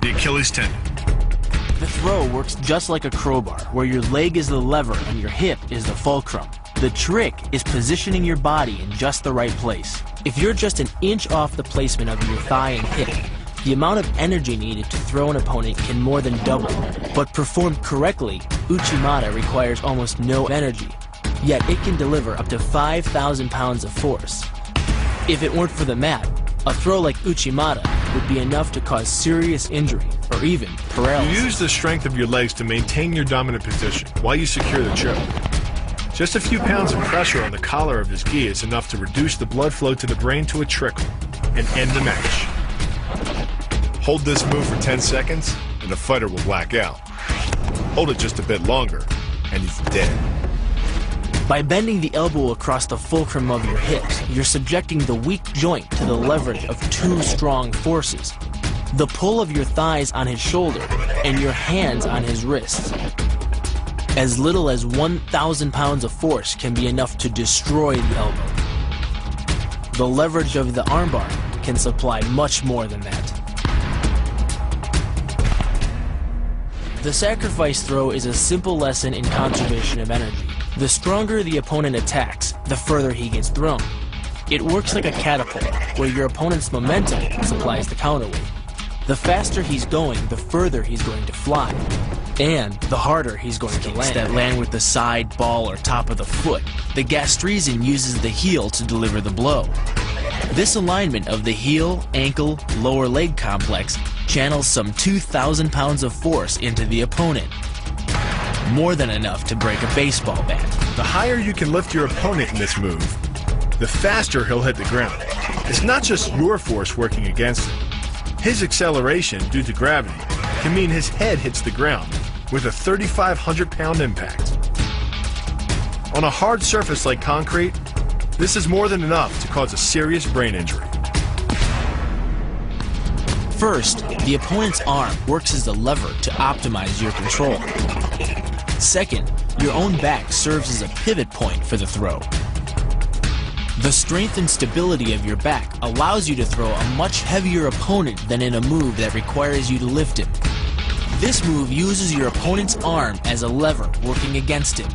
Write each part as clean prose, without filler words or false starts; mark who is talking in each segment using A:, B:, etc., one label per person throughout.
A: the Achilles tendon.
B: The throw works just like a crowbar, where your leg is the lever and your hip is the fulcrum. The trick is positioning your body in just the right place. If you're just an inch off the placement of your thigh and hip, the amount of energy needed to throw an opponent can more than double. But performed correctly, uchimata requires almost no energy, yet it can deliver up to 5,000 pounds of force. If it weren't for the mat, a throw like uchimata would be enough to cause serious injury or even paralysis.
A: You use the strength of your legs to maintain your dominant position while you secure the choke. Just a few pounds of pressure on the collar of his gi is enough to reduce the blood flow to the brain to a trickle and end the match. Hold this move for 10 seconds and the fighter will black out. Hold it just a bit longer and he's dead.
B: By bending the elbow across the fulcrum of your hips, you're subjecting the weak joint to the leverage of two strong forces: the pull of your thighs on his shoulder and your hands on his wrists. As little as 1,000 pounds of force can be enough to destroy the elbow. The leverage of the armbar can supply much more than that. The sacrifice throw is a simple lesson in conservation of energy. The stronger the opponent attacks, the further he gets thrown. It works like a catapult, where your opponent's momentum supplies the counterweight. The faster he's going, the further he's going to fly. And the harder he's going to land. That land with the side, ball, or top of the foot. The gastrizin uses the heel to deliver the blow. This alignment of the heel, ankle, lower leg complex channels some 2,000 pounds of force into the opponent. More than enough to break a baseball bat.
A: The higher you can lift your opponent in this move, the faster he'll hit the ground. It's not just your force working against him. His acceleration due to gravity can mean his head hits the ground with a 3,500-pound impact. On a hard surface like concrete, this is more than enough to cause a serious brain injury.
B: First, the opponent's arm works as a lever to optimize your control. Second, your own back serves as a pivot point for the throw. The strength and stability of your back allows you to throw a much heavier opponent than in a move that requires you to lift him. This move uses your opponent's arm as a lever working against him.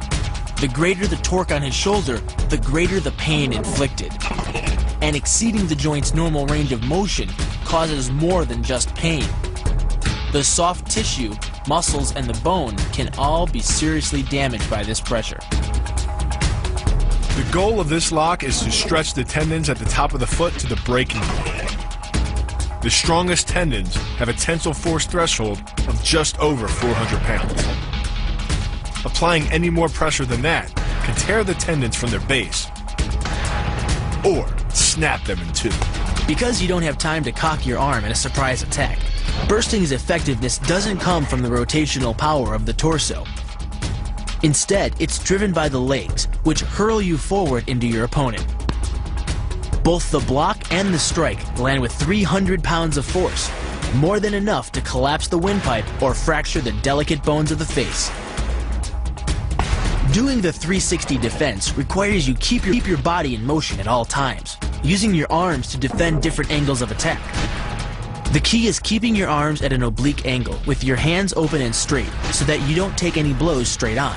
B: The greater the torque on his shoulder, the greater the pain inflicted. And exceeding the joint's normal range of motion causes more than just pain. The soft tissue, muscles, and the bone can all be seriously damaged by this pressure.
A: The goal of this lock is to stretch the tendons at the top of the foot to the breaking point. The strongest tendons have a tensile force threshold of just over 400 pounds. Applying any more pressure than that can tear the tendons from their base or snap them in two.
B: Because you don't have time to cock your arm in a surprise attack, bursting's effectiveness doesn't come from the rotational power of the torso. Instead, it's driven by the legs, which hurl you forward into your opponent. Both the block and the strike land with 300 pounds of force, more than enough to collapse the windpipe or fracture the delicate bones of the face. Doing the 360 defense requires you keep your body in motion at all times, using your arms to defend different angles of attack. The key is keeping your arms at an oblique angle with your hands open and straight so that you don't take any blows straight on.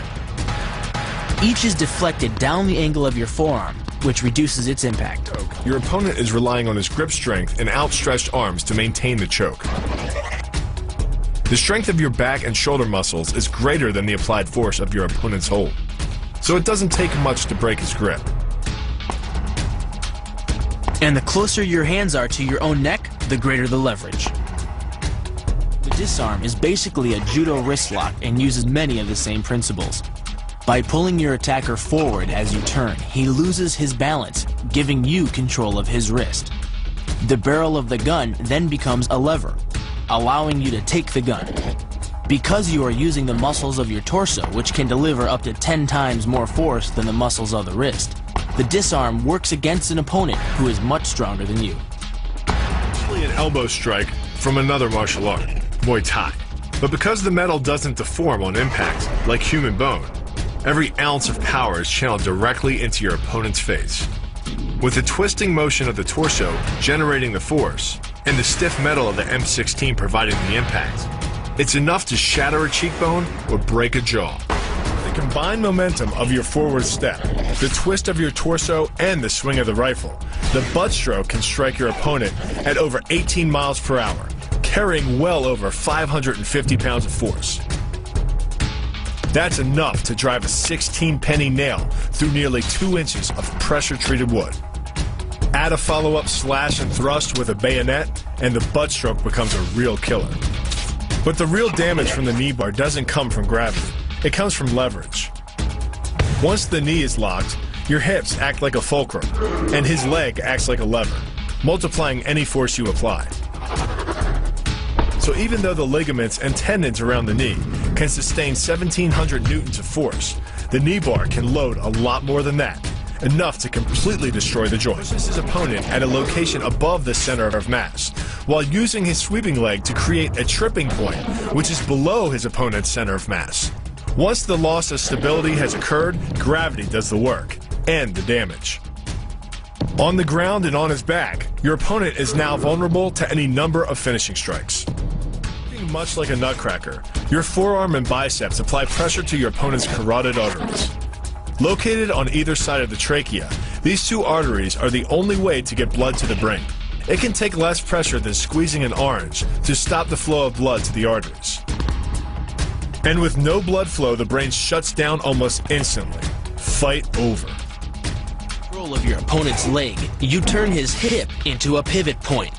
B: Each is deflected down the angle of your forearm, which reduces its impact.
A: Your opponent is relying on his grip strength and outstretched arms to maintain the choke. The strength of your back and shoulder muscles is greater than the applied force of your opponent's hold, so it doesn't take much to break his grip.
B: And the closer your hands are to your own neck, the greater the leverage. The disarm is basically a judo wrist lock and uses many of the same principles. By pulling your attacker forward as you turn, he loses his balance, giving you control of his wrist. The barrel of the gun then becomes a lever, allowing you to take the gun. Because you are using the muscles of your torso, which can deliver up to 10 times more force than the muscles of the wrist, the disarm works against an opponent who is much stronger than you.
A: Actually an elbow strike from another martial art, Muay Thai. But because the metal doesn't deform on impact, like human bone, every ounce of power is channeled directly into your opponent's face. With the twisting motion of the torso generating the force, and the stiff metal of the M16 providing the impact. It's enough to shatter a cheekbone or break a jaw. The combined momentum of your forward step, the twist of your torso, and the swing of the rifle, the butt stroke can strike your opponent at over 18 miles per hour, carrying well over 550 pounds of force. That's enough to drive a 16-penny nail through nearly 2 inches of pressure-treated wood. Add a follow-up slash and thrust with a bayonet, and the butt stroke becomes a real killer. But the real damage from the knee bar doesn't come from gravity. It comes from leverage. Once the knee is locked, your hips act like a fulcrum, and his leg acts like a lever, multiplying any force you apply. So even though the ligaments and tendons around the knee can sustain 1,700 newtons of force, the knee bar can load a lot more than that, enough to completely destroy the joint. Pushes his opponent at a location above the center of mass, while using his sweeping leg to create a tripping point, which is below his opponent's center of mass. Once the loss of stability has occurred, gravity does the work, and the damage. On the ground and on his back, your opponent is now vulnerable to any number of finishing strikes. Much like a nutcracker, your forearm and biceps apply pressure to your opponent's carotid arteries. Located on either side of the trachea, these two arteries are the only way to get blood to the brain. It can take less pressure than squeezing an orange to stop the flow of blood to the arteries. And with no blood flow, the brain shuts down almost instantly. Fight over.
B: Control of your opponent's leg, you turn his hip into a pivot point.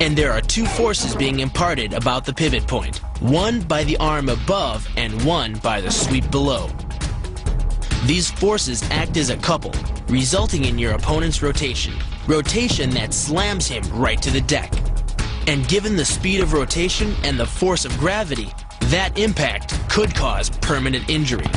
B: And there are 2 forces being imparted about the pivot point, one by the arm above and one by the sweep below. These forces act as a couple, resulting in your opponent's rotation that slams him right to the deck. And given the speed of rotation and the force of gravity, that impact could cause permanent injury.